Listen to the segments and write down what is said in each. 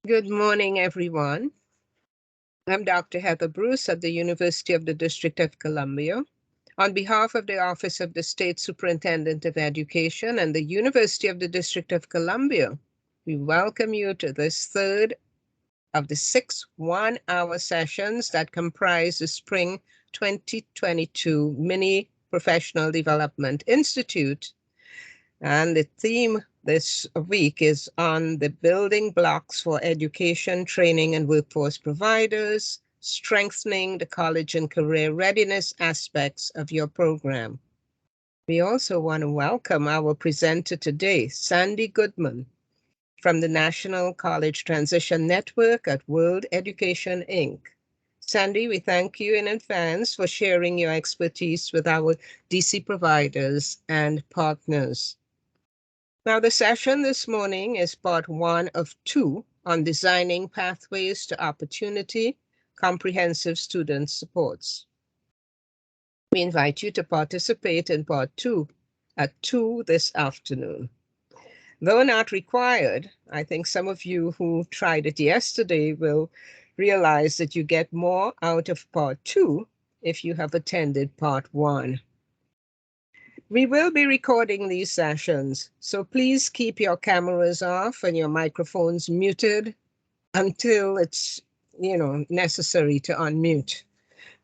Good morning, everyone. I'm Dr. Heather Bruce at the University of the District of Columbia. On behalf of the Office of the State Superintendent of Education and the University of the District of Columbia, we welcome you to this third of the 6 one-hour sessions that comprise the Spring 2022 Mini Professional Development Institute. And the theme this week is on the building blocks for education, training, and workforce providers, strengthening the college and career readiness aspects of your program. We also want to welcome our presenter today, Sandy Goodman, from the National College Transition Network at World Education, Inc. Sandy, we thank you in advance for sharing your expertise with our DC providers and partners. Now, the session this morning is part 1 of 2 on designing pathways to opportunity, comprehensive student supports. We invite you to participate in part 2 at 2 this afternoon. Though not required, I think some of you who tried it yesterday will realize that you get more out of part 2 if you have attended part 1. We will be recording these sessions, so please keep your cameras off and your microphones muted until it's, necessary to unmute.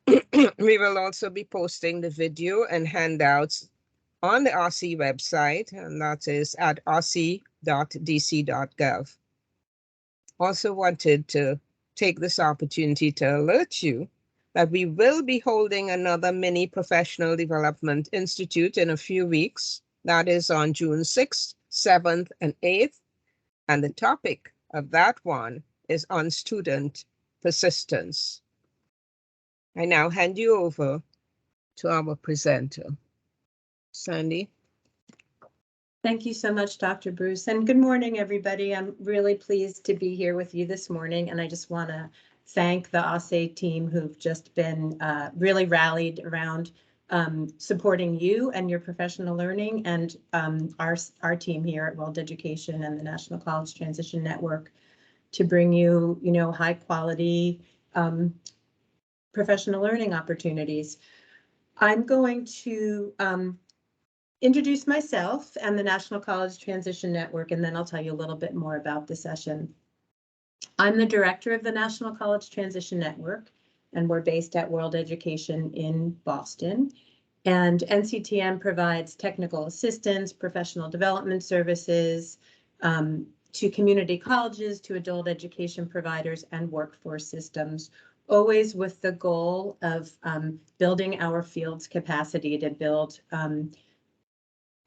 We will also be posting the video and handouts on the RC website, and that is at rc.dc.gov. Also wanted to take this opportunity to alert you that we will be holding another mini professional development institute in a few weeks. That is on June 6th, 7th, and 8th. And the topic of that one is on student persistence. I now hand you over to our presenter, Sandy. Thank you so much, Dr. Bruce, and good morning, everybody. I'm really pleased to be here with you this morning, and I just want to thank the ASE team who've just been really rallied around supporting you and your professional learning, and our team here at World Education and the National College Transition Network to bring you, high quality professional learning opportunities. I'm going to introduce myself and the National College Transition Network, and then I'll tell you a little bit more about the session. I'm the director of the National College Transition Network, and we're based at World Education in Boston. And NCTN provides technical assistance, professional development services to community colleges, to adult education providers, and workforce systems, always with the goal of building our field's capacity to build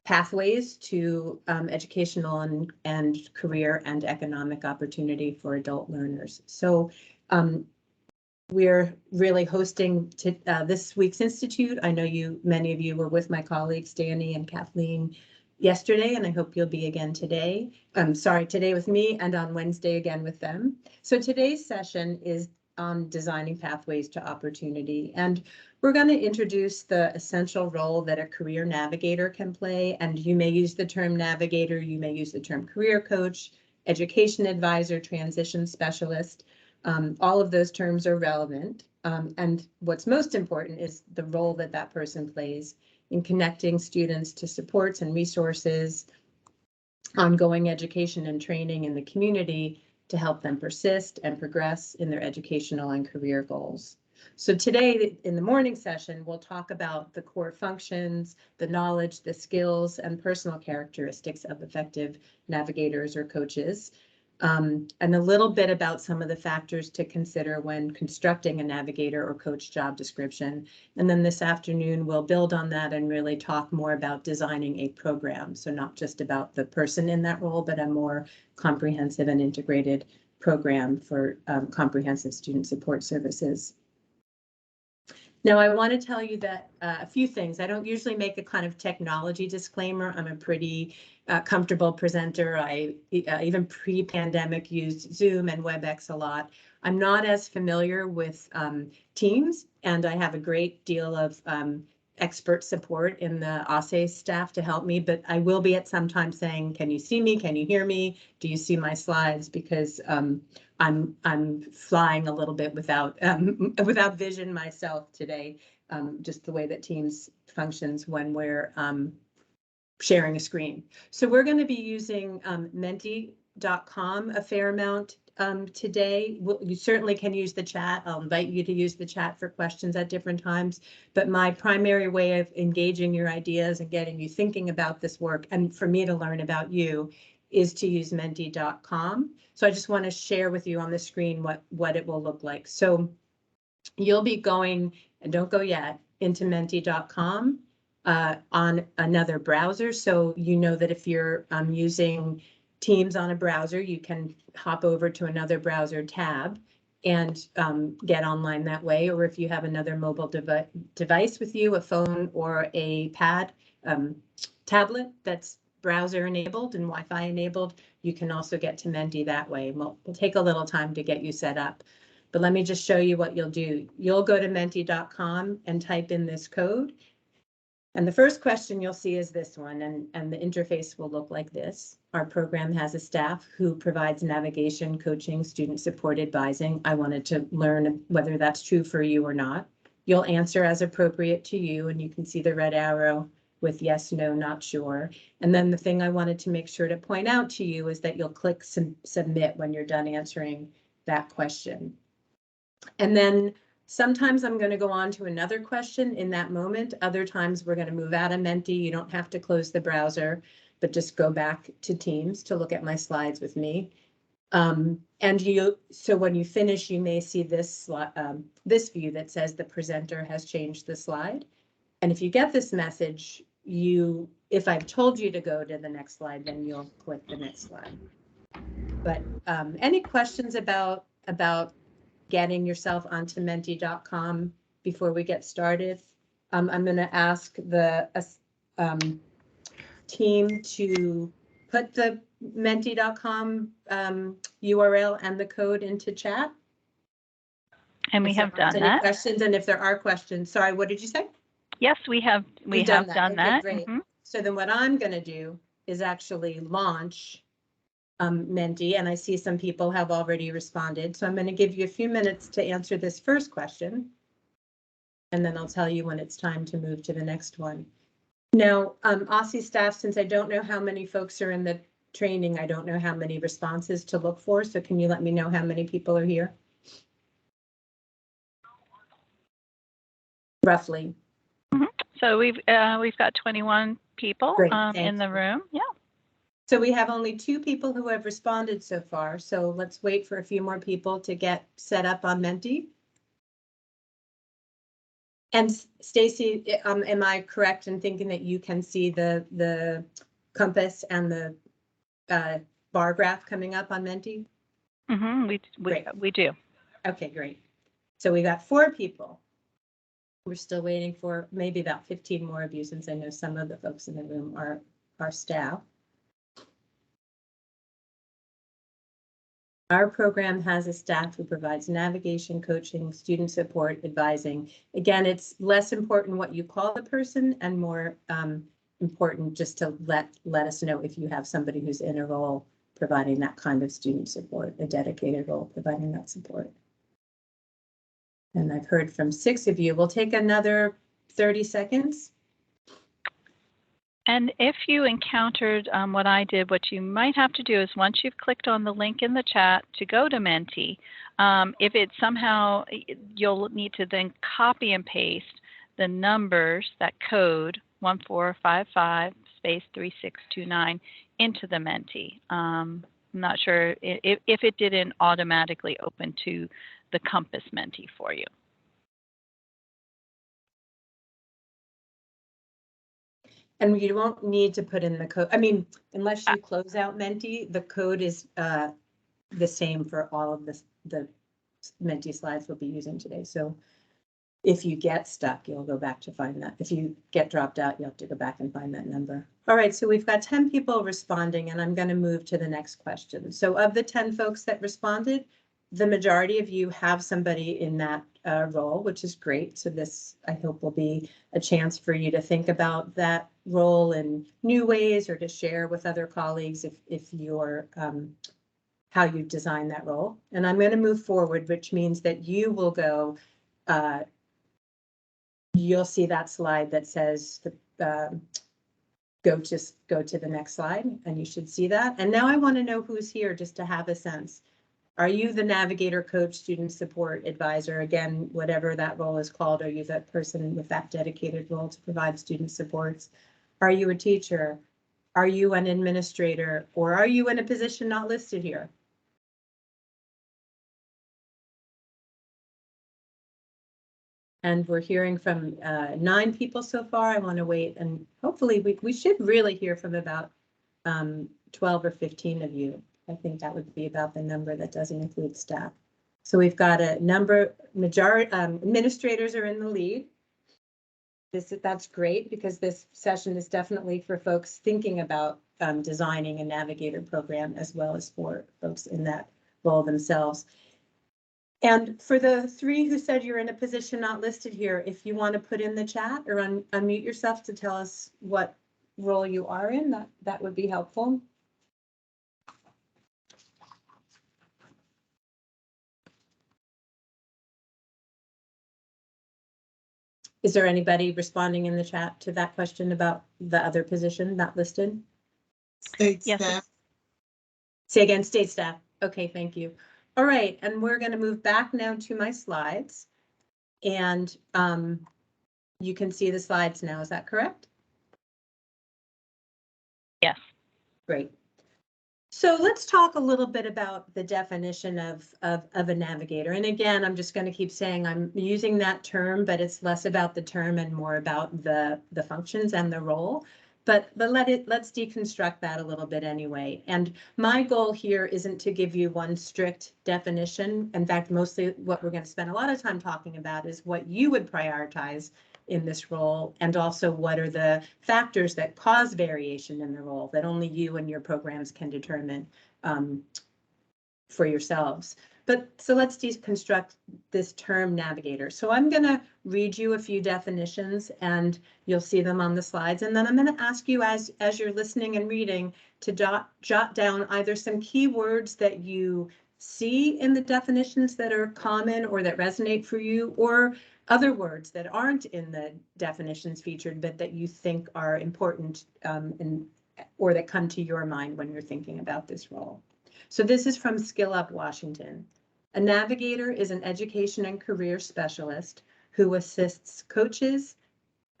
pathways to educational and career and economic opportunity for adult learners. So we're really hosting this week's Institute. I know many of you were with my colleagues, Danny and Kathleen, yesterday, and I hope you'll be again today. Today with me and on Wednesday again with them. So today's session is on designing pathways to opportunity. And we're going to introduce the essential role that a career navigator can play. And you may use the term navigator, you may use the term career coach, education advisor, transition specialist. All of those terms are relevant. And what's most important is the role that that person plays in connecting students to supports and resources, ongoing education and training in the community to help them persist and progress in their educational and career goals. So today in the morning session, we'll talk about the core functions, the knowledge, the skills, and personal characteristics of effective navigators or coaches, and a little bit about some of the factors to consider when constructing a navigator or coach job description. And then this afternoon, we'll build on that and really talk more about designing a program. So not just about the person in that role, but a more comprehensive and integrated program for comprehensive student support services. Now, I want to tell you that a few things. I don't usually make a kind of technology disclaimer. I'm a pretty comfortable presenter. I even pre-pandemic used Zoom and WebEx a lot. I'm not as familiar with Teams, and I have a great deal of expert support in the ASE staff to help me, but I will be at some time saying, can you see me? Can you hear me? Do you see my slides? Because I'm flying a little bit without without vision myself today, just the way that Teams functions when we're sharing a screen. So we're going to be using mentee.com a fair amount today. You certainly can use the chat. I'll invite you to use the chat for questions at different times. But my primary way of engaging your ideas and getting you thinking about this work, and for me to learn about you, is to use mentee.com. So I just want to share with you on the screen what it will look like. So you'll be going, and don't go yet, into mentee.com on another browser. So you know that if you're using Teams on a browser, you can hop over to another browser tab and get online that way. Or if you have another mobile device with you, a phone or a tablet that's browser enabled and Wi-Fi enabled, you can also get to Mentee that way. We'll take a little time to get you set up. But let me just show you what you'll do. You'll go to mentee.com and type in this code. And the first question you'll see is this one, and the interface will look like this. Our program has a staff who provides navigation, coaching, student support, advising. I wanted to learn whether that's true for you or not. You'll answer as appropriate to you, and you can see the red arrow with yes, no, not sure. And then the thing I wanted to make sure to point out to you is that you'll click submit when you're done answering that question. And then sometimes I'm going to go on to another question in that moment. Other times we're going to move out of Mentee. You don't have to close the browser, but just go back to Teams to look at my slides with me. So when you finish, you may see this view that says the presenter has changed the slide. And if you get this message, if I've told you to go to the next slide, then you'll click the next slide. But any questions about getting yourself onto mentee.com before we get started? I'm going to ask the team to put the mentee.com URL and the code into chat. And we have done that. Questions, and if there are questions, sorry, what did you say? Yes, we have done that. Okay, great. So then what I'm going to do is actually launch Mentee, and I see some people have already responded. So I'm going to give you a few minutes to answer this first question, and then I'll tell you when it's time to move to the next one. Now, ASE staff, since I don't know how many folks are in the training, I don't know how many responses to look for. So can you let me know how many people are here? Roughly. So we've got 21 people in the room. Yeah. So we have only 2 people who have responded so far. So let's wait for a few more people to get set up on Mentee. And Stacy, am I correct in thinking that you can see the compass and the bar graph coming up on Mentee? We do. Okay, great. So we got 4 people. We're still waiting for maybe about 15 more of you, since I know some of the folks in the room are staff. Our program has a staff who provides navigation, coaching, student support, advising. Again, it's less important what you call the person and more important just to let us know if you have somebody who's in a role providing that kind of student support, a dedicated role providing that support. And I've heard from 6 of you. We'll take another 30 seconds. And if you encountered what I did, what you might have to do is once you've clicked on the link in the chat to go to Mentee, if it somehow, you'll need to then copy and paste the numbers, that code 1455 space 3629 into the Mentee. I'm not sure if it didn't automatically open to the Compass Mentee for you. And you won't need to put in the code. I mean, unless you close out Mentee, the code is the same for all of the Mentee slides we'll be using today. So if you get stuck, you'll go back to find that. If you get dropped out, you'll have to go back and find that number. All right, so we've got 10 people responding, and I'm going to move to the next question. So of the 10 folks that responded, the majority of you have somebody in that role, which is great. So this, I hope, will be a chance for you to think about that role in new ways, or to share with other colleagues if you're how you design that role. And I'm going to move forward, which means that you will go, you'll see that slide that says go to the next slide, and you should see that. And now I want to know who's here, just to have a sense. Are you the navigator, coach, student support advisor? Again, whatever that role is called, are you that person with that dedicated role to provide student supports? Are you a teacher? Are you an administrator? Or are you in a position not listed here? And we're hearing from 9 people so far. I want to wait, and hopefully we should really hear from about 12 or 15 of you. I think that would be about the number that doesn't include staff. So we've got a number, majority administrators are in the lead. That's great, because this session is definitely for folks thinking about designing a navigator program, as well as for folks in that role themselves. And for the 3 who said you're in a position not listed here, if you want to put in the chat or unmute yourself to tell us what role you are in, that would be helpful. Is there anybody responding in the chat to that question about the other position not listed? State Yes. staff. Say again, state staff. Okay, thank you. All right, and we're going to move back now to my slides. And you can see the slides now, is that correct? Yes. Great. So let's talk a little bit about the definition of a navigator. And again, I'm just going to keep saying I'm using that term, but it's less about the term and more about the functions and the role. But let's deconstruct that a little bit anyway. And my goal here isn't to give you one strict definition. In fact, mostly what we're going to spend a lot of time talking about is what you would prioritize in this role, and also what are the factors that cause variation in the role that only you and your programs can determine for yourselves. But so let's deconstruct this term navigator. So I'm going to read you a few definitions, and you'll see them on the slides. And then I'm going to ask you, as you're listening and reading, to jot down either some key words that you see in the definitions that are common or that resonate for you, or other words that aren't in the definitions featured, but that you think are important or that come to your mind when you're thinking about this role. So this is from Skill Up Washington. A navigator is an education and career specialist who assists coaches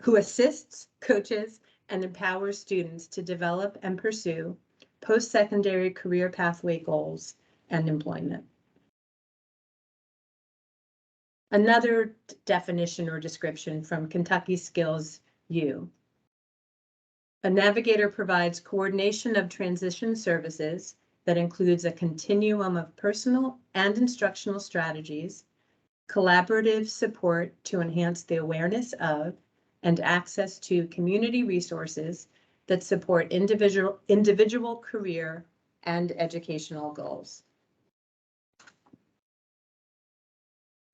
and empowers students to develop and pursue post-secondary career pathway goals and employment. Another definition or description from Kentucky Skills U. A navigator provides coordination of transition services that includes a continuum of personal and instructional strategies, collaborative support to enhance the awareness of and access to community resources that support individual career and educational goals.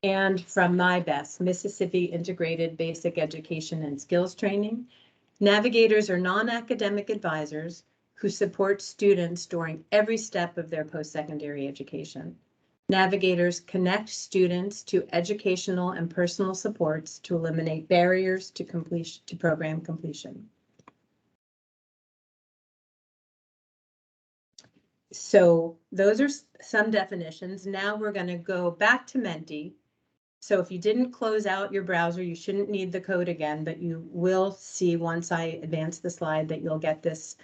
And from MyBest, Mississippi Integrated Basic Education and Skills Training, navigators are non-academic advisors who support students during every step of their post-secondary education. Navigators connect students to educational and personal supports to eliminate barriers to program completion. So those are some definitions. Now we're going to go back to Mentee. So if you didn't close out your browser, you shouldn't need the code again, but you will see once I advance the slide that you'll get this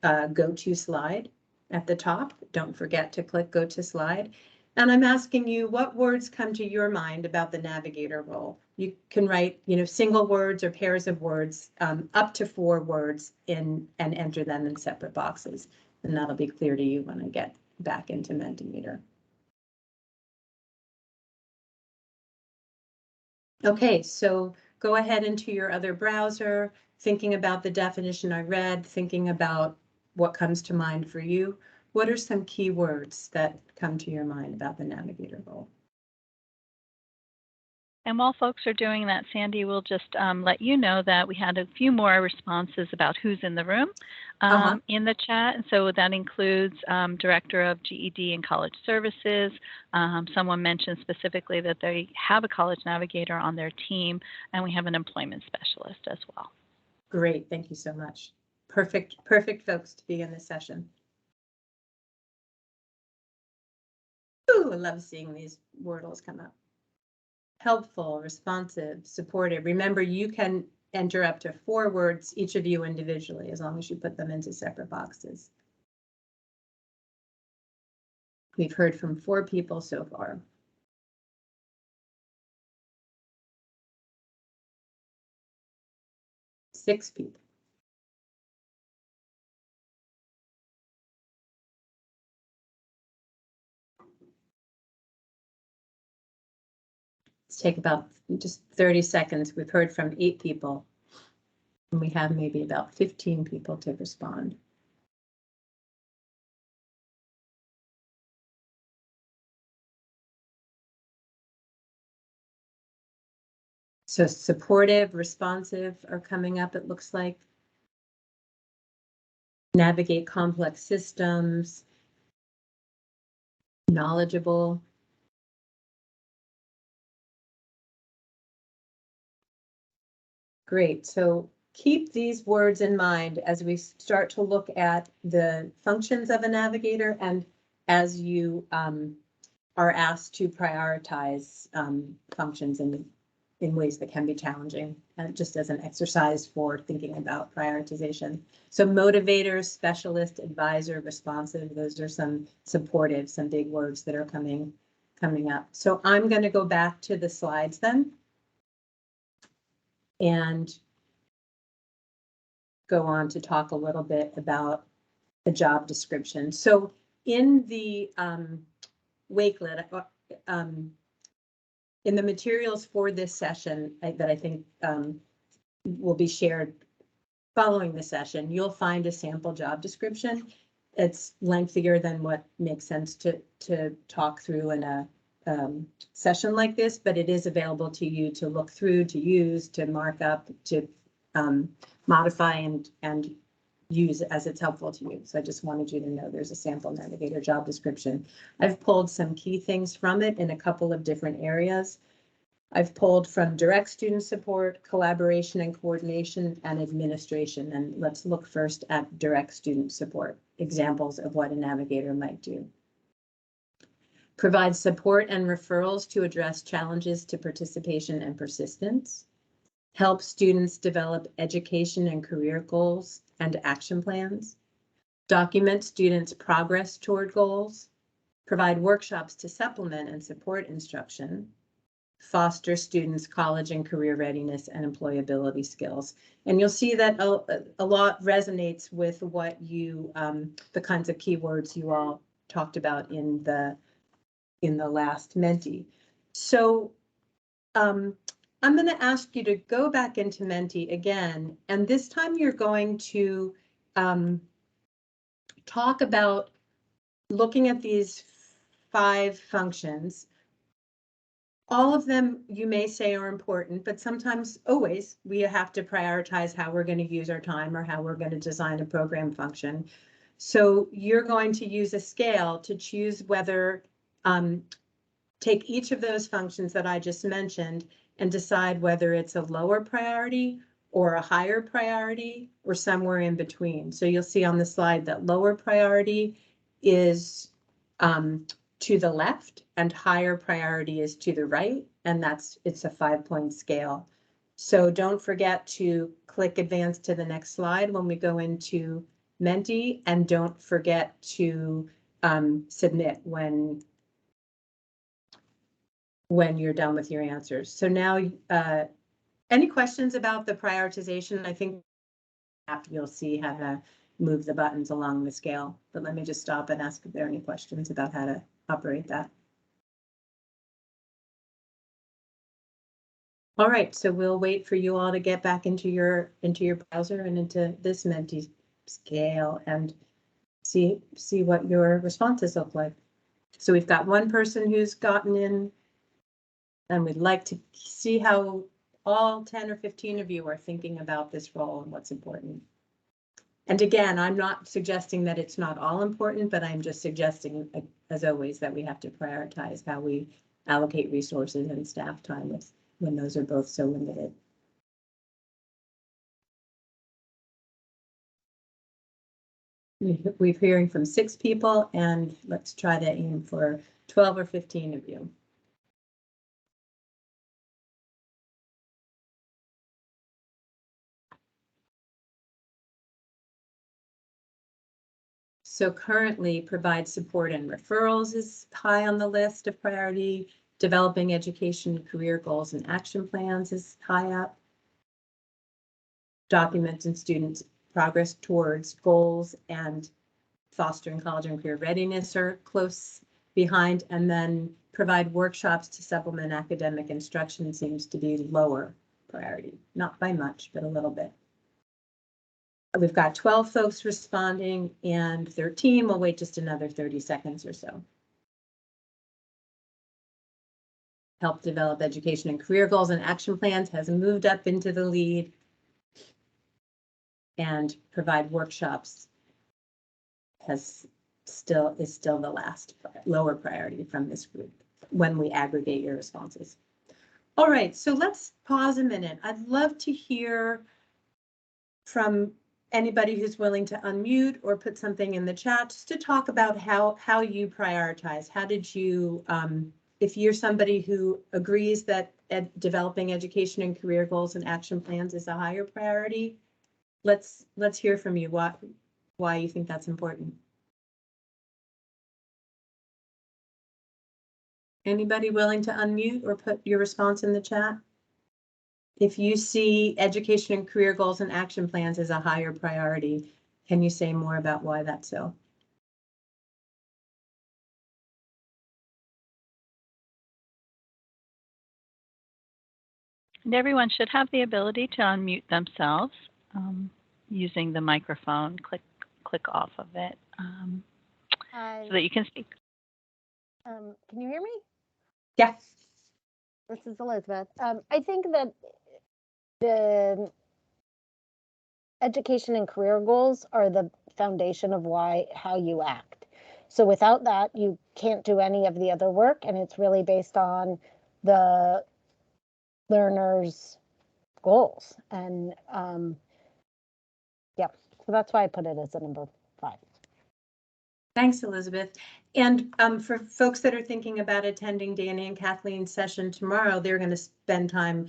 go to slide at the top. Don't forget to click go to slide. And I'm asking you, what words come to your mind about the navigator role? You can write, single words or pairs of words, up to 4 words and enter them in separate boxes. And that'll be clear to you when I get back into Mentimeter. Okay, so go ahead into your other browser, thinking about the definition I read, thinking about what comes to mind for you. what are some key words that come to your mind about the navigator role? And while folks are doing that, Sandy will just let you know that we had a few more responses about who's in the room in the chat. And so that includes Director of GED and College Services. Someone mentioned specifically that they have a college navigator on their team, and we have an employment specialist as well. Great, thank you so much. Perfect folks to be in this session. Ooh, I love seeing these wordles come up. Helpful, responsive, supportive. Remember, you can enter up to 4 words, each of you individually, as long as you put them into separate boxes. We've heard from 4 people so far. Six people. Let's take about just 30 seconds. We've heard from 8 people, and we have maybe about 15 people to respond. So supportive, responsive are coming up, it looks like. Navigate complex systems. Knowledgeable. Great, so keep these words in mind as we start to look at the functions of a navigator and as you are asked to prioritize functions in ways that can be challenging, just as an exercise for thinking about prioritization. So motivator, specialist, advisor, responsive, those are some supportive, some big words that are coming up. So I'm going to go back to the slides then and go on to talk a little bit about the job description. So in the Wakelet, in the materials for this session that I think will be shared following the session, you'll find a sample job description. It's lengthier than what makes sense to talk through in a session like this, but it is available to you to look through, to use, to mark up, to modify and use as it's helpful to you. So I just wanted you to know there's a sample navigator job description. I've pulled some key things from it in a couple of different areas. I've pulled from direct student support, collaboration and coordination, and administration. And let's look first at direct student support, examples of what a navigator might do. Provide support and referrals to address challenges to participation and persistence. Help students develop education and career goals and action plans. Document students' progress toward goals. Provide workshops to supplement and support instruction. Foster students' college and career readiness and employability skills. And you'll see that a lot resonates with what you, the kinds of keywords you all talked about in the last Mentee. So I'm going to ask you to go back into Mentee again, and this time you're going to talk about looking at these 5 functions. All of them you may say are important, but sometimes, always, we have to prioritize how we're going to use our time or how we're going to design a program function. So you're going to use a scale to choose whether, take each of those functions that I just mentioned and decide whether it's a lower priority or a higher priority or somewhere in between. So you'll see on the slide that lower priority is to the left and higher priority is to the right, and it's a 5-point scale. So don't forget to click advance to the next slide when we go into Mentee, and don't forget to submit when you're done with your answers. So now, any questions about the prioritization? I think you'll see how to move the buttons along the scale, but let me just stop and ask if there are any questions about how to operate that. All right, so we'll wait for you all to get back into your browser and into this Mentee scale and see what your responses look like. So we've got one person who's gotten in, and we'd like to see how all 10 or 15 of you are thinking about this role and what's important. And again, I'm not suggesting that it's not all important, but I'm just suggesting, as always, that we have to prioritize how we allocate resources and staff time when those are both so limited. We're hearing from 6 people, and let's try to aim for 12 or 15 of you. So currently, provide support and referrals is high on the list of priority. Developing education, career goals, and action plans is high up. Documenting students' progress towards goals and fostering college and career readiness are close behind. And then provide workshops to supplement academic instruction seems to be lower priority, not by much, but a little bit. We've got 12 folks responding and 13. We'll wait just another 30 seconds or so. Help develop education and career goals and action plans has moved up into the lead. And provide workshops is still the last lower priority from this group when we aggregate your responses. All right, so let's pause a minute. I'd love to hear from anybody who's willing to unmute or put something in the chat just to talk about how you prioritize. How did you, if you're somebody who agrees that developing education and career goals and action plans is a higher priority, let's hear from you why you think that's important. Anybody willing to unmute or put your response in the chat? If you see education and career goals and action plans as a higher priority, can you say more about why that's so? And everyone should have the ability to unmute themselves using the microphone. Click off of it so that you can speak. Can you hear me? Yeah. This is Elizabeth. I think that the education and career goals are the foundation of how you act. So without that, you can't do any of the other work, and it's really based on the learner's goals. And yeah, so that's why I put it as a number 5. Thanks, Elizabeth. And for folks that are thinking about attending Danny and Kathleen's session tomorrow, they're going to spend time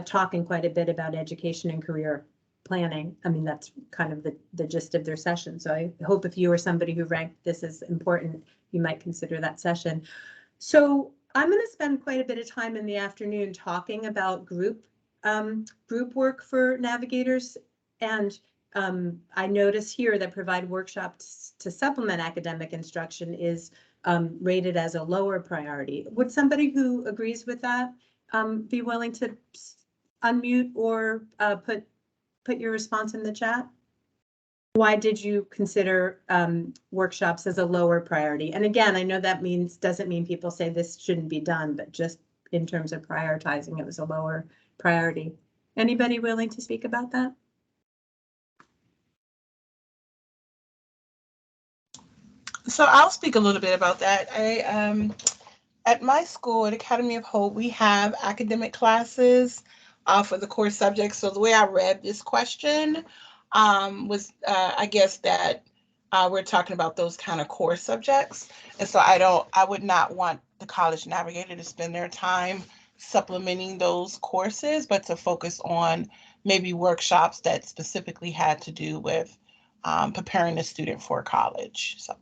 talking quite a bit about education and career planning. I mean, that's kind of the gist of their session. So I hope if you are somebody who ranked this as important, you might consider that session. So I'm going to spend quite a bit of time in the afternoon talking about group work for navigators. And I notice here that provide workshops to supplement academic instruction is rated as a lower priority. Would somebody who agrees with that be willing to unmute or put your response in the chat? Why did you consider workshops as a lower priority? And again, I know that doesn't mean people say this shouldn't be done, but just in terms of prioritizing, it was a lower priority. Anybody willing to speak about that? So I'll speak a little bit about that. At my school, at Academy of Hope, we have academic classes for the core subjects. So the way I read this question was, I guess that we're talking about those kind of core subjects. And so I would not want the College Navigator to spend their time supplementing those courses, but to focus on maybe workshops that specifically had to do with preparing a student for college. So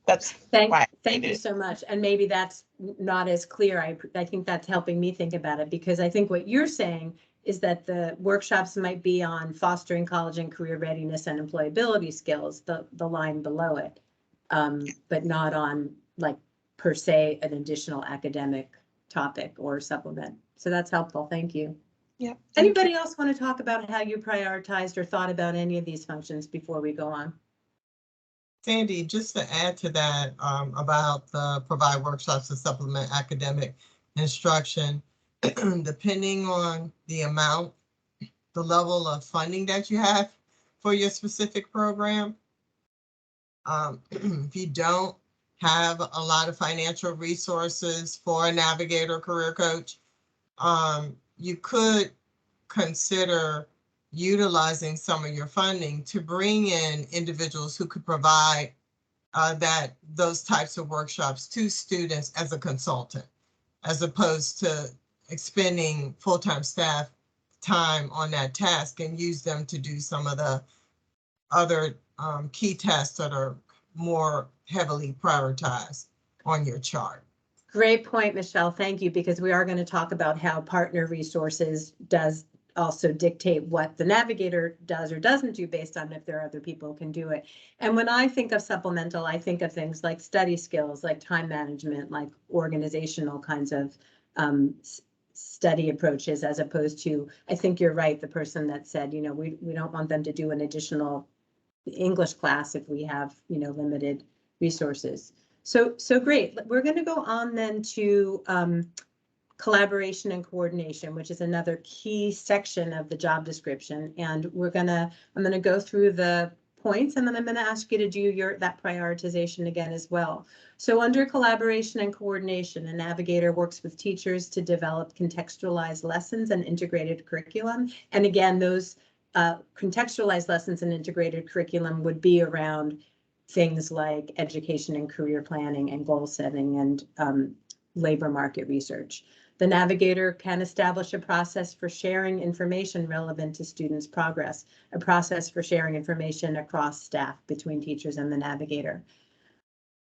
that's thank you so much. And maybe that's not as clear. I think that's helping me think about it, because I think what you're saying is that the workshops might be on fostering college and career readiness and employability skills, the line below it, but not on like per se an additional academic topic or supplement. So that's helpful. Thank you. Yeah. Anybody else want to talk about how you prioritized or thought about any of these functions before we go on? Sandy, just to add to that about the provide workshops to supplement academic instruction, depending on the amount, the level of funding that you have for your specific program, if you don't have a lot of financial resources for a navigator career coach, you could consider utilizing some of your funding to bring in individuals who could provide those types of workshops to students as a consultant, as opposed to expending full-time staff time on that task and use them to do some of the other key tasks that are more heavily prioritized on your chart. Great point, Michelle. Thank you, because we are going to talk about how partner resources does also dictate what the navigator does or doesn't do based on if there are other people who can do it. And when I think of supplemental, I think of things like study skills, like time management, like organizational kinds of study approaches, as opposed to, I think you're right, the person that said, you know, we don't want them to do an additional English class if we have, you know, limited resources. So great. We're going to go on then to collaboration and coordination, which is another key section of the job description. And I'm gonna go through the points, and then I'm going to ask you to do that prioritization again as well. So under collaboration and coordination, a navigator works with teachers to develop contextualized lessons and integrated curriculum. And again, those contextualized lessons and integrated curriculum would be around things like education and career planning and goal setting and labor market research. The navigator can establish a process for sharing information relevant to students' progress, a process for sharing information across staff between teachers and the navigator.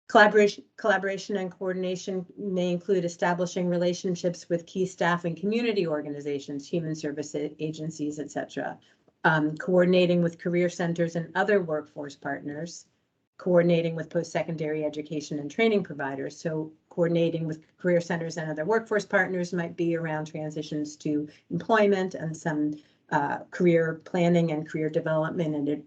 Collaboration and coordination may include establishing relationships with key staff and community organizations, human service agencies, etc. Coordinating with career centers and other workforce partners, coordinating with post-secondary education and training providers. So coordinating with career centers and other workforce partners might be around transitions to employment and some career planning and career development, and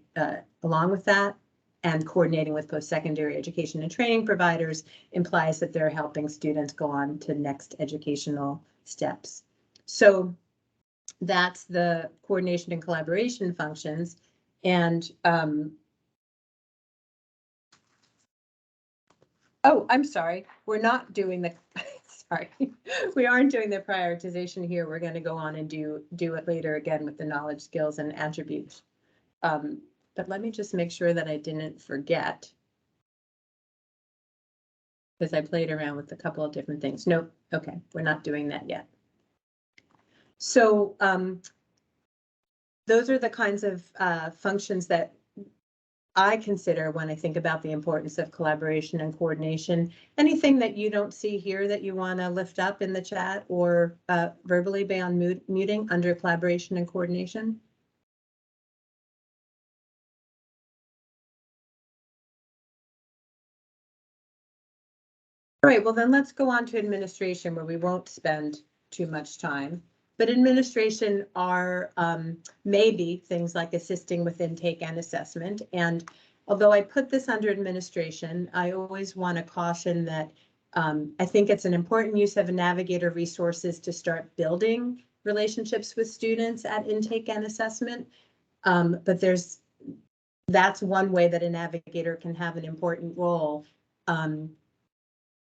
along with that, and coordinating with post-secondary education and training providers implies that they're helping students go on to next educational steps. So that's the coordination and collaboration functions. And oh, I'm sorry, we're not doing the, sorry, we aren't doing the prioritization here. We're going to go on and do it later again with the knowledge, skills, and attributes. But let me just make sure that I didn't forget, because I played around with a couple of different things. Nope, okay, we're not doing that yet. So those are the kinds of functions that I consider when I think about the importance of collaboration and coordination. Anything that you don't see here that you want to lift up in the chat or verbally beyond muting under collaboration and coordination? All right, well then let's go on to administration, where we won't spend too much time. But administration are maybe things like assisting with intake and assessment. And although I put this under administration, I always want to caution that I think it's an important use of navigator resources to start building relationships with students at intake and assessment. But that's one way that a navigator can have an important role.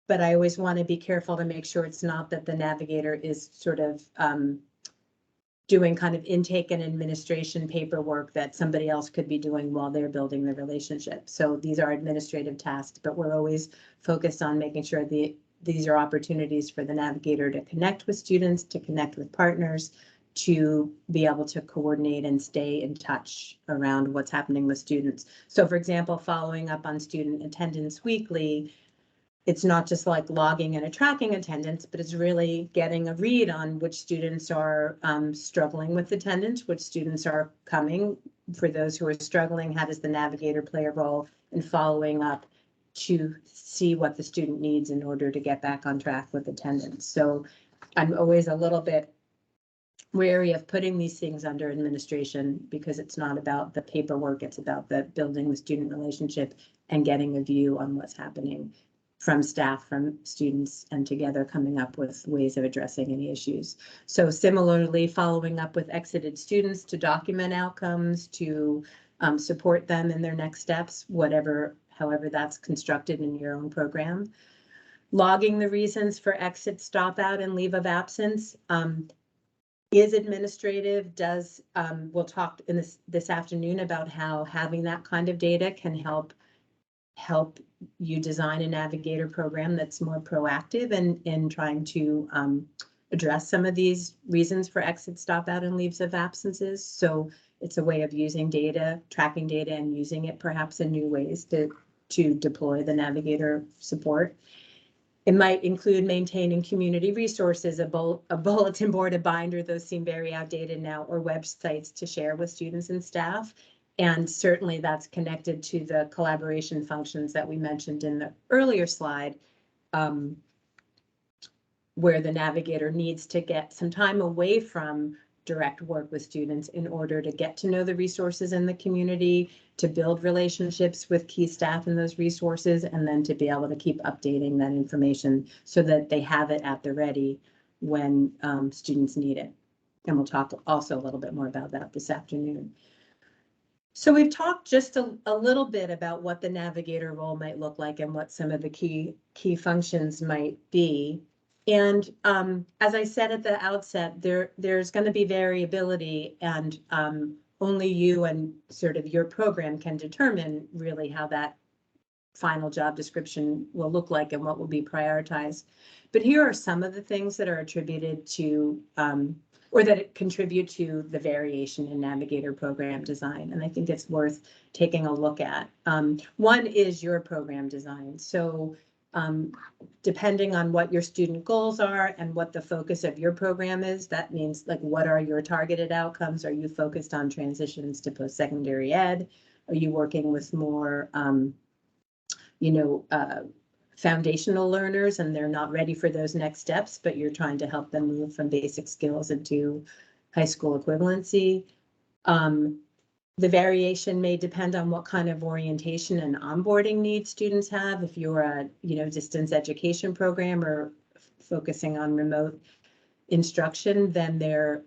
But I always want to be careful to make sure it's not that the navigator is sort of doing kind of intake and administration paperwork that somebody else could be doing while they're building the relationship. So these are administrative tasks, but we're always focused on making sure these are opportunities for the navigator to connect with students, to connect with partners, to be able to coordinate and stay in touch around what's happening with students. So for example, following up on student attendance weekly, it's not just like logging and tracking attendance, but it's really getting a read on which students are struggling with attendance, which students are coming. For those who are struggling, how does the navigator play a role in following up to see what the student needs in order to get back on track with attendance? So I'm always a little bit wary of putting these things under administration because it's not about the paperwork, it's about the building the student relationship and getting a view on what's happening from staff, from students, and together coming up with ways of addressing any issues. So similarly, following up with exited students to document outcomes, to support them in their next steps, however that's constructed in your own program. Logging the reasons for exit, stop out, and leave of absence is administrative. We'll talk in this afternoon about how having that kind of data can help you design a Navigator program that's more proactive in trying to address some of these reasons for exit, stop out, and leaves of absences. So it's a way of using data, tracking data, and using it perhaps in new ways to deploy the Navigator support. It might include maintaining community resources, a bulletin board, a binder, those seem very outdated now, or websites to share with students and staff. And certainly that's connected to the collaboration functions that we mentioned in the earlier slide, where the Navigator needs to get some time away from direct work with students in order to get to know the resources in the community, to build relationships with key staff in those resources, and then to be able to keep updating that information so that they have it at the ready when students need it. And we'll talk also a little bit more about that this afternoon. So we've talked just a little bit about what the Navigator role might look like and what some of the key functions might be. And as I said at the outset, there's going to be variability, and only you and sort of your program can determine really how that final job description will look like and what will be prioritized. But here are some of the things that are attributed to or that contribute to the variation in Navigator program design. And I think it's worth taking a look at. One is your program design. So depending on what your student goals are and what the focus of your program is, that means like, what are your targeted outcomes? Are you focused on transitions to post-secondary ed? Are you working with more, foundational learners and they're not ready for those next steps, but you're trying to help them move from basic skills into high school equivalency? The variation may depend on what kind of orientation and onboarding needs students have. If you're a distance education program or focusing on remote instruction, then there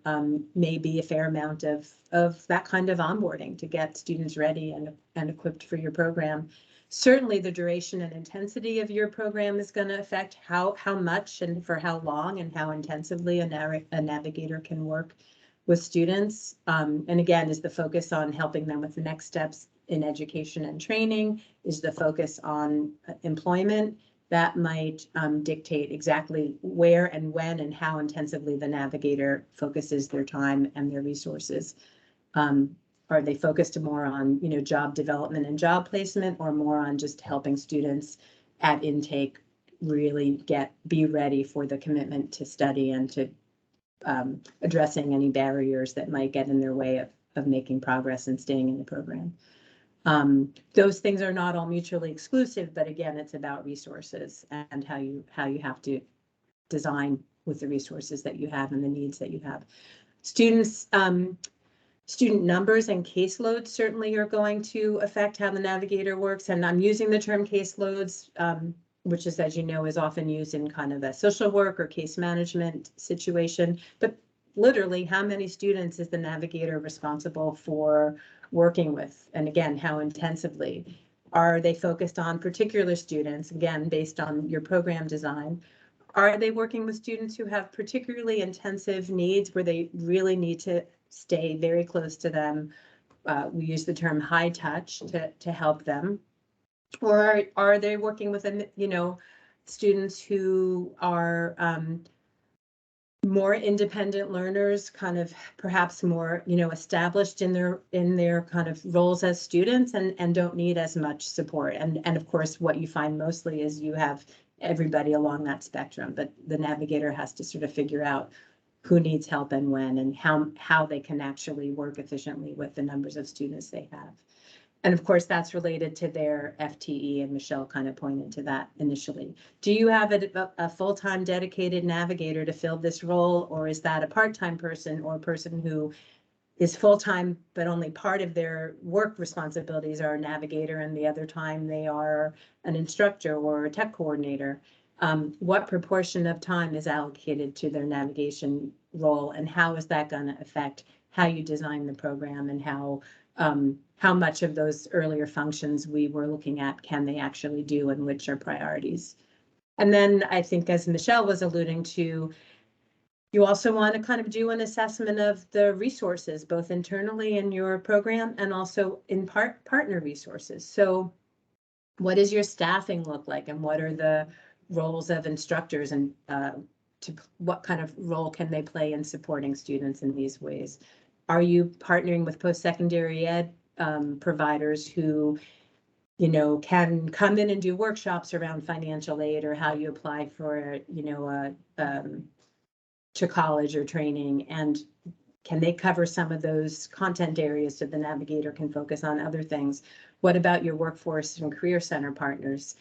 may be a fair amount of that kind of onboarding to get students ready and equipped for your program. Certainly the duration and intensity of your program is going to affect how much and for how long and how intensively a Navigator can work with students. And again, is the focus on helping them with the next steps in education and training? Is the focus on employment? That might dictate exactly where and when and how intensively the Navigator focuses their time and their resources. Are they focused more on job development and job placement, or more on just helping students at intake really be ready for the commitment to study and to addressing any barriers that might get in their way of making progress and staying in the program? Those things are not all mutually exclusive, but again, it's about resources and how you have to design with the resources that you have and the needs that you have. Student numbers and caseloads certainly are going to affect how the Navigator works. And I'm using the term caseloads, which is, as you know, is often used in kind of a social work or case management situation. But literally, how many students is the Navigator responsible for working with? And again, how intensively? Are they focused on particular students, again, based on your program design? Are they working with students who have particularly intensive needs where they really need to stay very close to them? We use the term high touch to help them. Or are they working with students who are more independent learners, kind of perhaps more established in their kind of roles as students and don't need as much support? And of course, what you find mostly is you have everybody along that spectrum, but the Navigator has to sort of figure out who needs help and when, and how they can actually work efficiently with the numbers of students they have. And of course, that's related to their FTE, and Michelle kind of pointed to that initially. Do you have a full-time dedicated navigator to fill this role, or is that a part-time person or a person who is full-time, but only part of their work responsibilities are a navigator and the other time they are an instructor or a tech coordinator? What proportion of time is allocated to their navigation role, and how is that going to affect how you design the program, and how much of those earlier functions we were looking at can they actually do, and which are priorities? And then I think, as Michelle was alluding to, you also want to kind of do an assessment of the resources, both internally in your program and also in partner resources. So what does your staffing look like, and what are the roles of instructors, and what kind of role can they play in supporting students in these ways? Are you partnering with post-secondary ed providers who, you know, can come in and do workshops around financial aid, or how you apply for, you know, to college or training, and can they cover some of those content areas so the navigator can focus on other things? What about your workforce and career center partners?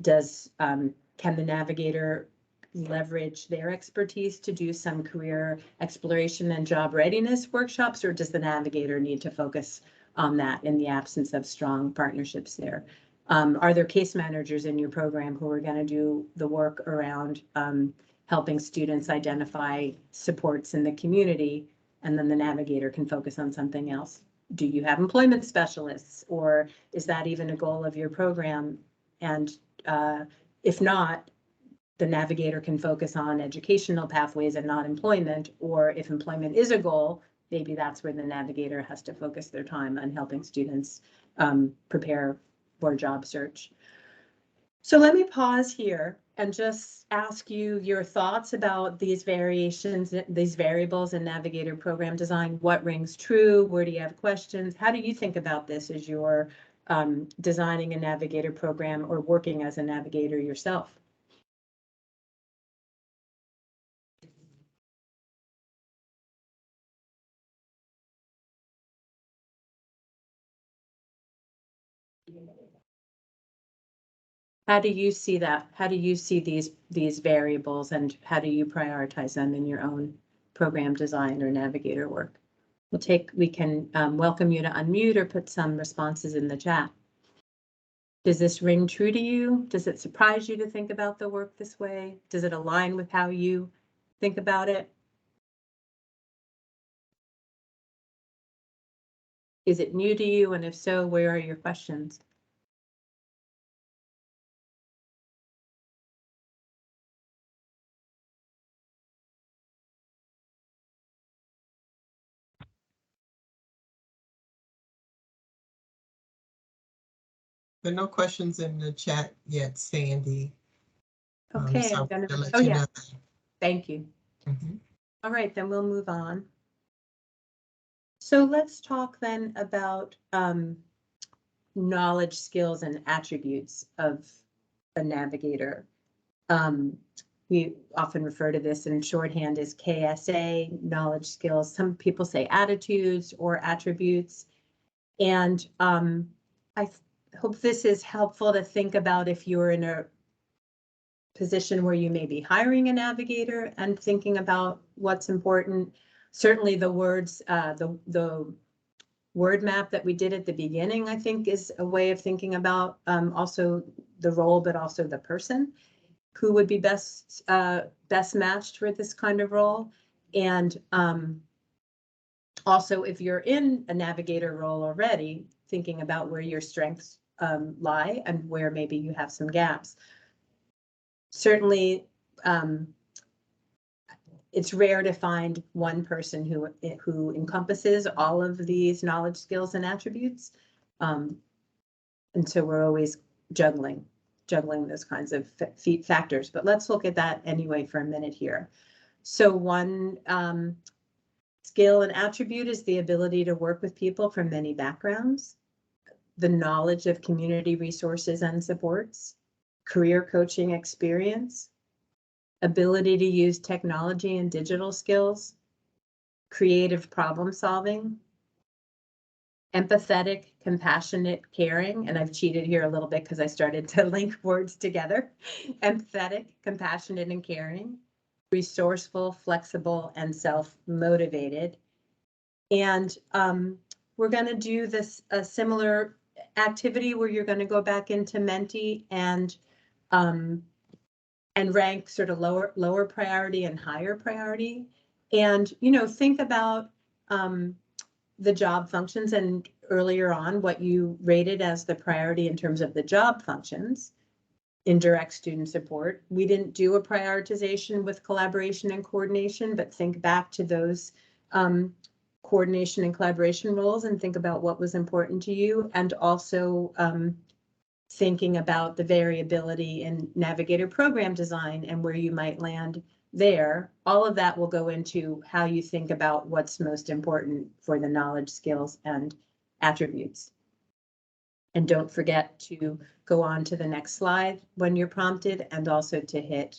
Can the navigator leverage their expertise to do some career exploration and job readiness workshops, or does the navigator need to focus on that in the absence of strong partnerships there? Are there case managers in your program who are going to do the work around helping students identify supports in the community, and then the navigator can focus on something else? Do you have employment specialists, or is that even a goal of your program? And if not, the navigator can focus on educational pathways and not employment, or if employment is a goal, maybe that's where the navigator has to focus their time on helping students prepare for a job search. So let me pause here and just ask you your thoughts about these variations, these variables in Navigator program design. What rings true? Where do you have questions? How do you think about this as you're designing a Navigator program or working as a navigator yourself? How do you see that? How do you see these variables, and how do you prioritize them in your own program design or navigator work? We can welcome you to unmute or put some responses in the chat. Does this ring true to you? Does it surprise you to think about the work this way? Does it align with how you think about it? Is it new to you? And if so, where are your questions? There are no questions in the chat yet, Sandy. Okay, So I'm gonna, let oh you yeah, know. thank you. Mhm. All right, then we'll move on. So let's talk then about knowledge, skills, and attributes of a navigator. We often refer to this in shorthand as KSA, knowledge, skills. Some people say attitudes or attributes. And I hope this is helpful to think about if you're in a position where you may be hiring a navigator and thinking about what's important. Certainly the words, the word map that we did at the beginning, I think, is a way of thinking about also the role, but also the person who would be best matched for this kind of role. And also, if you're in a navigator role already, thinking about where your strengths lie and where maybe you have some gaps. Certainly, it's rare to find one person who encompasses all of these knowledge, skills, and attributes. And so we're always juggling those kinds of factors. But let's look at that anyway for a minute here. So one skill and attribute is the ability to work with people from many backgrounds, the knowledge of community resources and supports, career coaching experience, ability to use technology and digital skills, creative problem solving, empathetic, compassionate, caring, and I've cheated here a little bit because I started to link words together. Empathetic, compassionate, and caring, resourceful, flexible, and self-motivated. And we're going to do this a similar activity where you're going to go back into Mentee and rank sort of lower priority and higher priority. And, you know, think about the job functions and earlier on what you rated as the priority in terms of the job functions. Indirect student support. We didn't do a prioritization with collaboration and coordination, but think back to those coordination and collaboration roles and think about what was important to you, and also thinking about the variability in Navigator program design and where you might land there. All of that will go into how you think about what's most important for the knowledge, skills, and attributes. And don't forget to go on to the next slide when you're prompted, and also to hit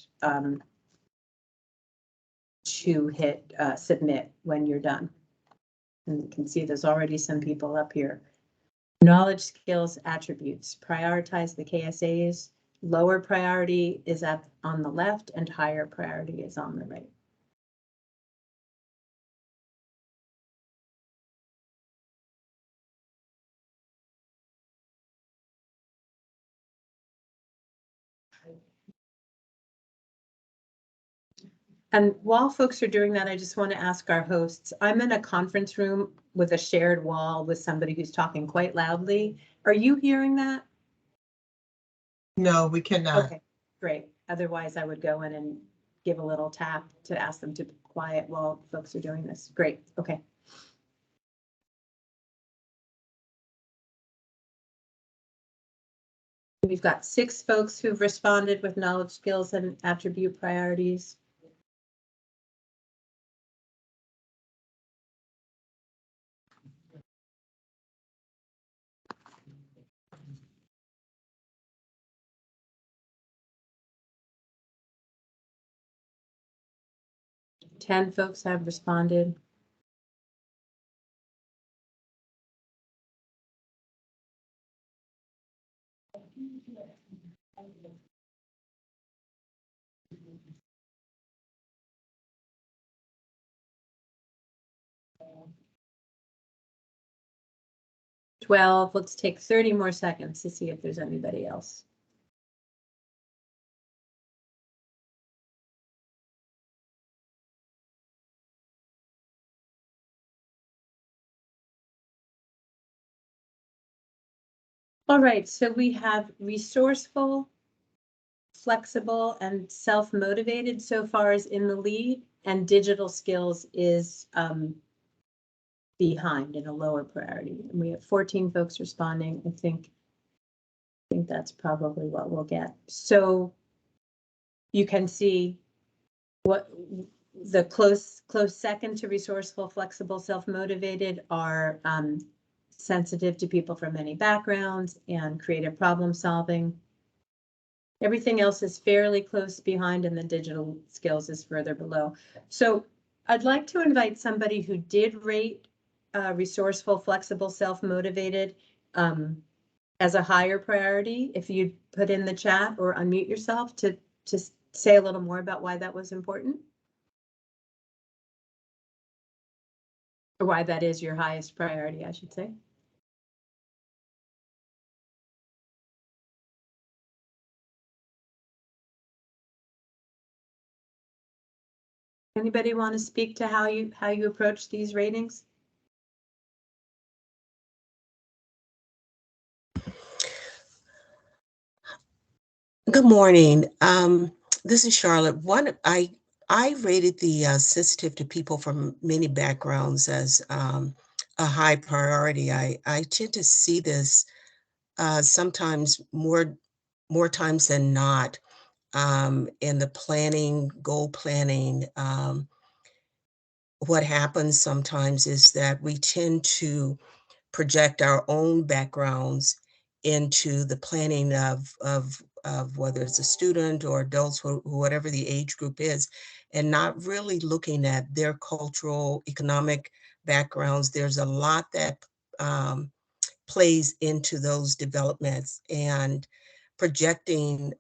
submit when you're done. And you can see there's already some people up here. Knowledge, skills, attributes. Prioritize the KSAs. Lower priority is up on the left and higher priority is on the right. And while folks are doing that, I just want to ask our hosts, I'm in a conference room with a shared wall with somebody who's talking quite loudly. Are you hearing that? No, we cannot. Okay, great. Otherwise, I would go in and give a little tap to ask them to be quiet while folks are doing this. Great, okay. We've got 6 folks who've responded with knowledge, skills, and attribute priorities. Ten folks have responded. Let's take 30 more seconds to see if there's anybody else. All right, so we have resourceful, flexible, and self-motivated so far is in the lead, and digital skills is behind in a lower priority. And we have 14 folks responding. I think that's probably what we'll get. So you can see what the close second to resourceful, flexible, self-motivated are sensitive to people from many backgrounds and creative problem solving. Everything else is fairly close behind, and the digital skills is further below. So I'd like to invite somebody who did rate resourceful, flexible, self-motivated as a higher priority. If you put in the chat or unmute yourself to say a little more about why that was important. Or why that is your highest priority, I should say. Anybody want to speak to how you approach these ratings? Good morning. This is Charlotte. I rated the sensitive to people from many backgrounds as a high priority. I tend to see this sometimes more times than not in the planning, goal planning. What happens sometimes is that we tend to project our own backgrounds into the planning of whether it's a student or adults, whatever the age group is, and not really looking at their cultural, economic backgrounds. There's a lot that plays into those developments, and projecting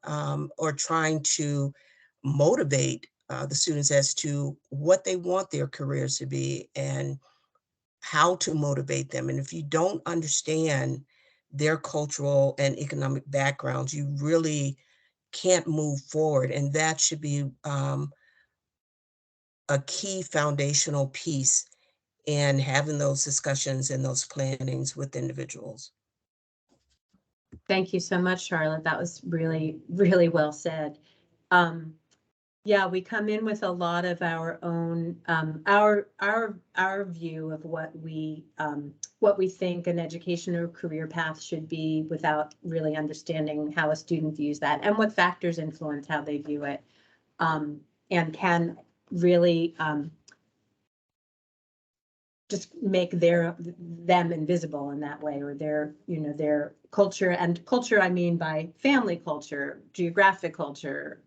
or trying to motivate the students as to what they want their careers to be and how to motivate them. And if you don't understand their cultural and economic backgrounds, you really can't move forward. And that should be a key foundational piece in having those discussions and those plannings with individuals. Thank you so much, Charlotte. That was really, really well said. Yeah, we come in with a lot of our own, our view of what we think an education or career path should be, without really understanding how a student views that and what factors influence how they view it, and can really just make them invisible in that way, or their, their culture. And culture, I mean by family culture, geographic culture,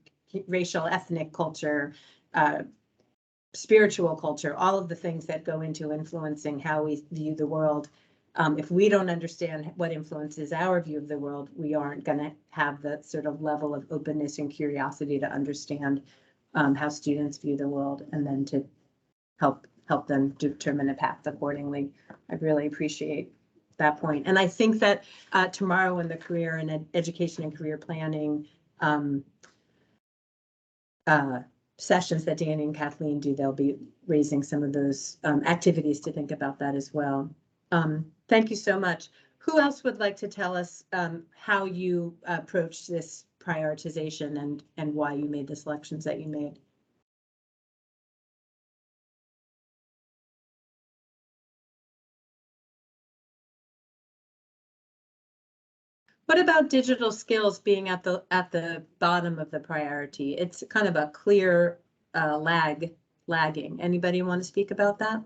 racial, ethnic culture, spiritual culture, all of the things that go into influencing how we view the world. If we don't understand what influences our view of the world, we aren't going to have the sort of level of openness and curiosity to understand how students view the world, and then to help them determine a path accordingly. I really appreciate that point. And I think that tomorrow in the career and education and career planning sessions that Danny and Kathleen do, they'll be raising some of those activities to think about that as well. Thank you so much. Who else would like to tell us how you approached this prioritization and why you made the selections that you made? What about digital skills being at the bottom of the priority? It's kind of a clear lagging. Anybody want to speak about that?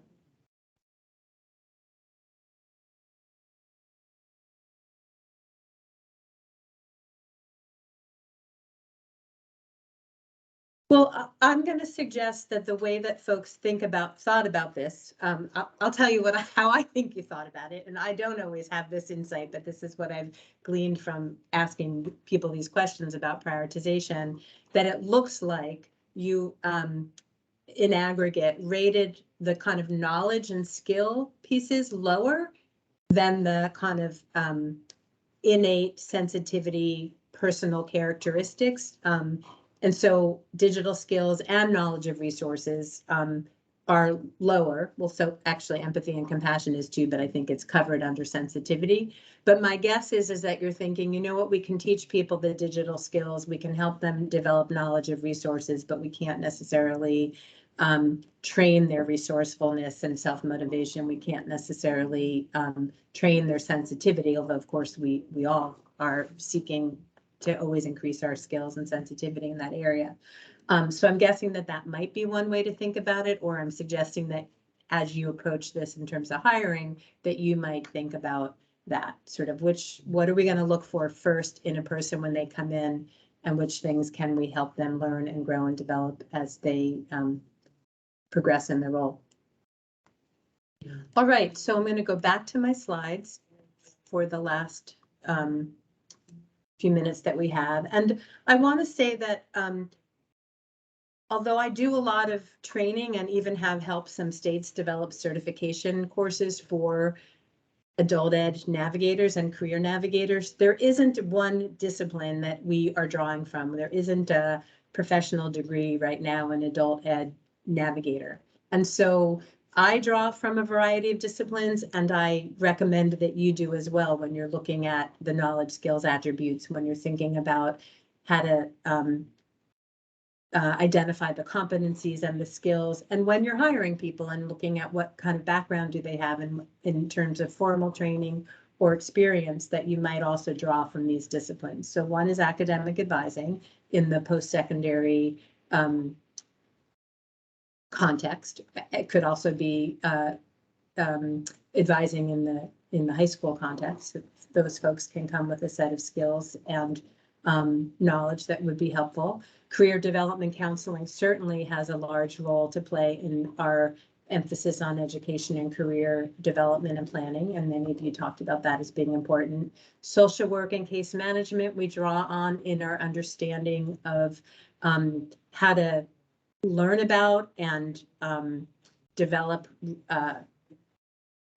Well, I'm going to suggest that the way that folks thought about this, I'll tell you how I think you thought about it. And I don't always have this insight, but this is what I've gleaned from asking people these questions about prioritization, that it looks like you, in aggregate, rated the kind of knowledge and skill pieces lower than the kind of innate sensitivity, personal characteristics. And so digital skills and knowledge of resources are lower. Well, so actually empathy and compassion is too, but I think it's covered under sensitivity. But my guess is that you're thinking, you know what, we can teach people the digital skills, we can help them develop knowledge of resources, but we can't necessarily train their resourcefulness and self-motivation. We can't necessarily train their sensitivity, although of course we all are seeking to always increase our skills and sensitivity in that area. So I'm guessing that might be one way to think about it, or I'm suggesting that as you approach this in terms of hiring, that you might think about that sort of what are we going to look for first in a person when they come in, and which things can we help them learn and grow and develop as they progress in their role. All right, so I'm going to go back to my slides for the last few minutes that we have. And I want to say that although I do a lot of training and even have helped some states develop certification courses for adult ed navigators and career navigators, there isn't one discipline that we are drawing from. There isn't a professional degree right now in adult ed navigator. And so I draw from a variety of disciplines, and I recommend that you do as well when you're looking at the knowledge, skills, attributes, when you're thinking about how to identify the competencies and the skills, and when you're hiring people and looking at what kind of background do they have in terms of formal training or experience, that you might also draw from these disciplines. So one is academic advising in the post-secondary context. It could also be advising in the high school context. Those folks can come with a set of skills and knowledge that would be helpful. Career development counseling certainly has a large role to play in our emphasis on education and career development and planning, and many of you talked about that as being important. Social work and case management we draw on in our understanding of how to learn about and develop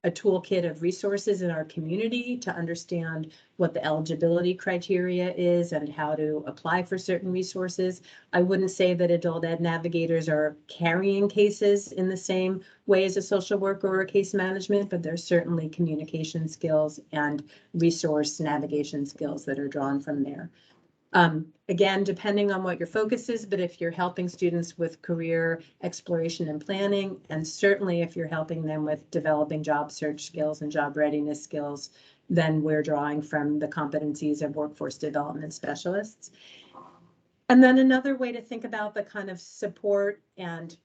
a toolkit of resources in our community to understand what the eligibility criteria is and how to apply for certain resources. I wouldn't say that adult ed navigators are carrying cases in the same way as a social worker or a case management, but there's certainly communication skills and resource navigation skills that are drawn from there. Again, depending on what your focus is, but if you're helping students with career exploration and planning, and certainly if you're helping them with developing job search skills and job readiness skills, then we're drawing from the competencies of workforce development specialists. And then another way to think about the kind of support and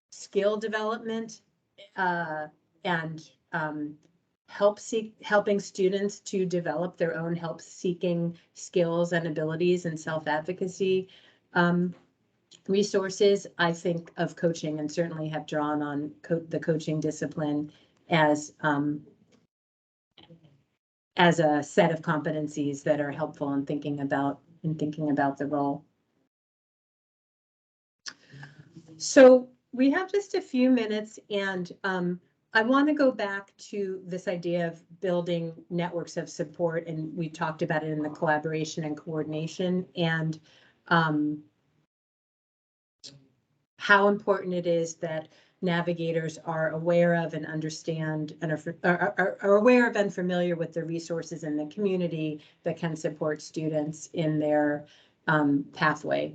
skill development and helping students to develop their own help-seeking skills and abilities and self-advocacy resources. I think of coaching and certainly have drawn on the coaching discipline as a set of competencies that are helpful in thinking about the role. So we have just a few minutes, and I want to go back to this idea of building networks of support, and we talked about it in the collaboration and coordination, and how important it is that navigators are aware of and understand and are aware of and familiar with the resources in the community that can support students in their pathway.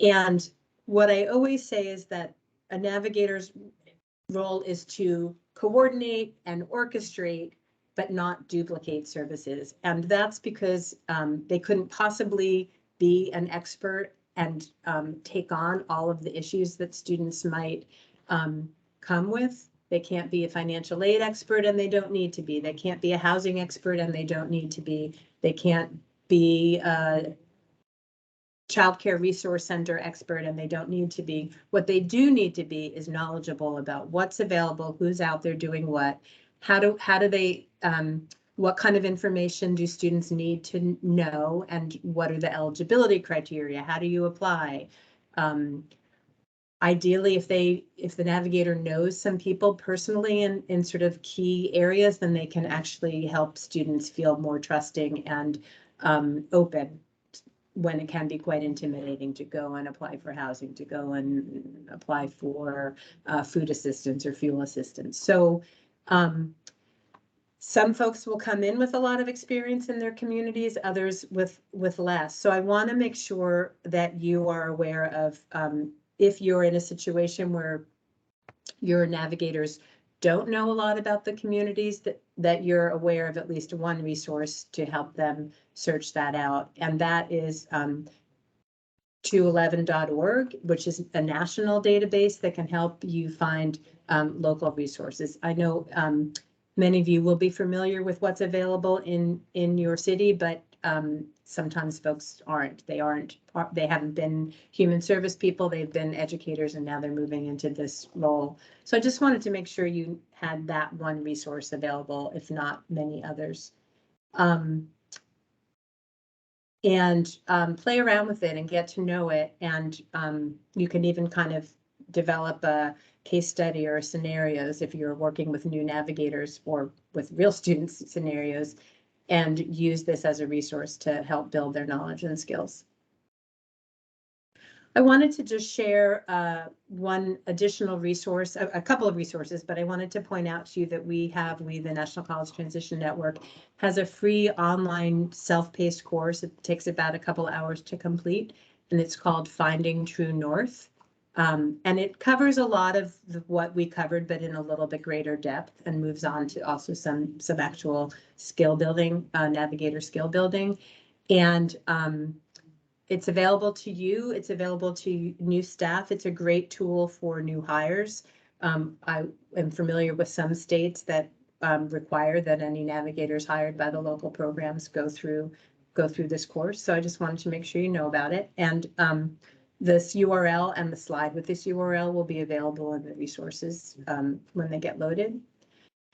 And what I always say is that a navigator's role is to coordinate and orchestrate, but not duplicate services. And that's because they couldn't possibly be an expert and take on all of the issues that students might come with. They can't be a financial aid expert, and they don't need to be. They can't be a housing expert, and they don't need to be. They can't be a childcare resource center expert, and they don't need to be. What they do need to be is knowledgeable about what's available, who's out there doing what, how do they, what kind of information do students need to know, and what are the eligibility criteria? How do you apply? Ideally, if the navigator knows some people personally in sort of key areas, then they can actually help students feel more trusting and open, when it can be quite intimidating to go and apply for housing, to go and apply for food assistance or fuel assistance. So some folks will come in with a lot of experience in their communities, others with less. So I want to make sure that you are aware of if you're in a situation where your navigators don't know a lot about the communities, that you're aware of at least one resource to help them search that out. And that is 211.org, which is a national database that can help you find local resources. I know many of you will be familiar with what's available in your city, but sometimes folks aren't. They haven't been human service people, they've been educators, and now they're moving into this role. So I just wanted to make sure you had that one resource available, if not many others. And play around with it and get to know it. And you can even kind of develop a case study or scenarios if you're working with new navigators or with real students scenarios, and use this as a resource to help build their knowledge and skills. I wanted to just share one additional resource, a couple of resources, but I wanted to point out to you that the National College Transition Network has a free online self-paced course. It takes about a couple hours to complete, and it's called Finding True North. And it covers a lot of what we covered, but in a little bit greater depth, and moves on to also some actual skill building, navigator skill building. And it's available to you. It's available to new staff. It's a great tool for new hires. I am familiar with some states that require that any navigators hired by the local programs go through this course. So I just wanted to make sure you know about it. And this URL and the slide with this URL will be available in the resources when they get loaded.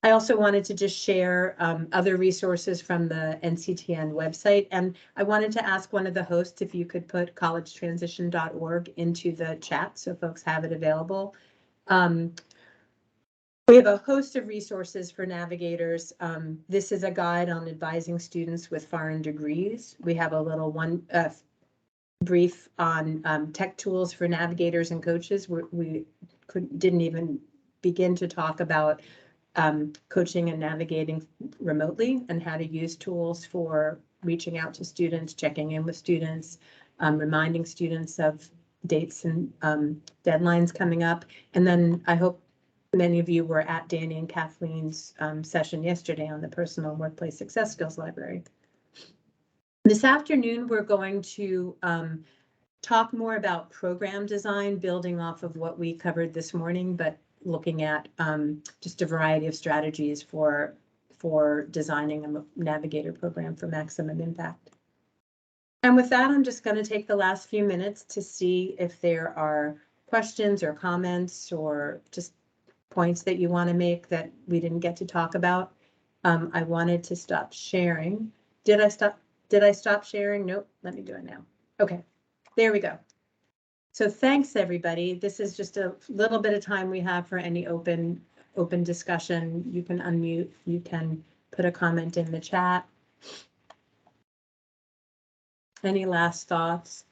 I also wanted to just share other resources from the NCTN website. And I wanted to ask one of the hosts if you could put collegetransition.org into the chat so folks have it available. We have a host of resources for navigators. This is a guide on advising students with foreign degrees. We have a little brief on tech tools for navigators and coaches. We didn't even begin to talk about coaching and navigating remotely and how to use tools for reaching out to students, checking in with students, reminding students of dates and deadlines coming up. And then I hope many of you were at Danny and Kathleen's session yesterday on the Personal Workplace Success Skills Library. This afternoon, we're going to talk more about program design, building off of what we covered this morning, but looking at just a variety of strategies for designing a Navigator program for maximum impact. And with that, I'm just going to take the last few minutes to see if there are questions or comments or just points that you want to make that we didn't get to talk about. I wanted to stop sharing. Did I stop sharing? Nope. Let me do it now. Okay, there we go. So thanks, everybody. This is just a little bit of time we have for any open discussion. You can unmute, you can put a comment in the chat. Any last thoughts?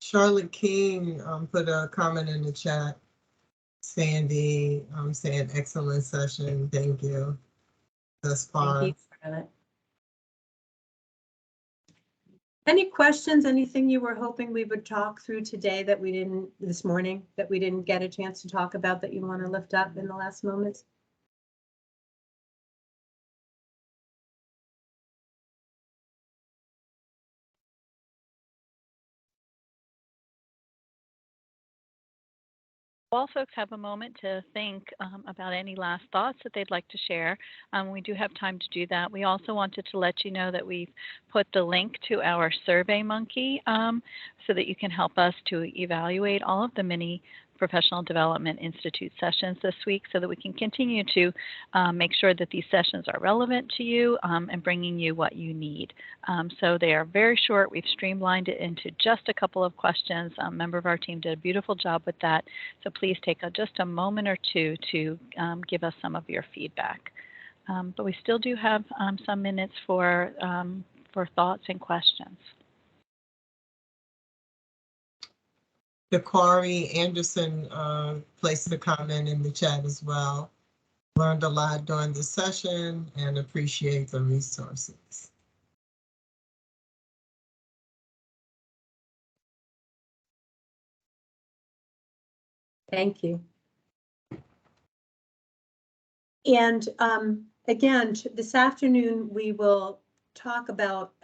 Charlotte King put a comment in the chat. Sandy saying excellent session. Thank you thus far. Thank you, Charlotte. Any questions, anything you were hoping we would talk through today that we didn't, this morning, that we didn't get a chance to talk about that you want to lift up in the last moments? While folks have a moment to think about any last thoughts that they'd like to share, we do have time to do that. We also wanted to let you know that we've put the link to our SurveyMonkey so that you can help us to evaluate all of the many Professional Development Institute sessions this week so that we can continue to make sure that these sessions are relevant to you and bringing you what you need. So they are very short. We've streamlined it into just a couple of questions. A member of our team did a beautiful job with that. So please take just a moment or two to give us some of your feedback. But we still do have some minutes for thoughts and questions. Dakari Anderson placed a comment in the chat as well. Learned a lot during the session and appreciate the resources. Thank you. And again, this afternoon, we will talk about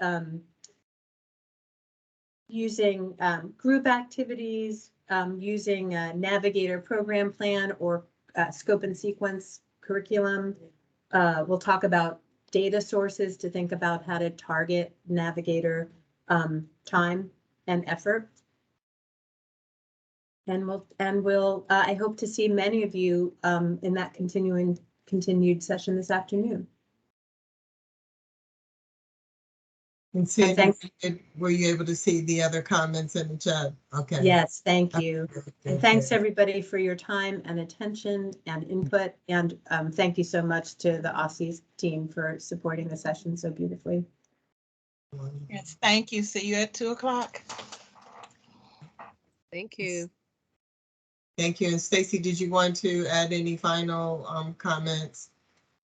using group activities, using a Navigator program plan or scope and sequence curriculum. We'll talk about data sources to think about how to target Navigator time and effort. And we'll I hope to see many of you in that continued session this afternoon. And Sandy, were you able to see the other comments in the chat? Okay. Yes, thank you. Okay. And thanks everybody for your time and attention and input. And thank you so much to the Aussies team for supporting the session so beautifully. Yes, thank you. See you at 2 o'clock. Thank you. Thank you. And Stacy, did you want to add any final comments?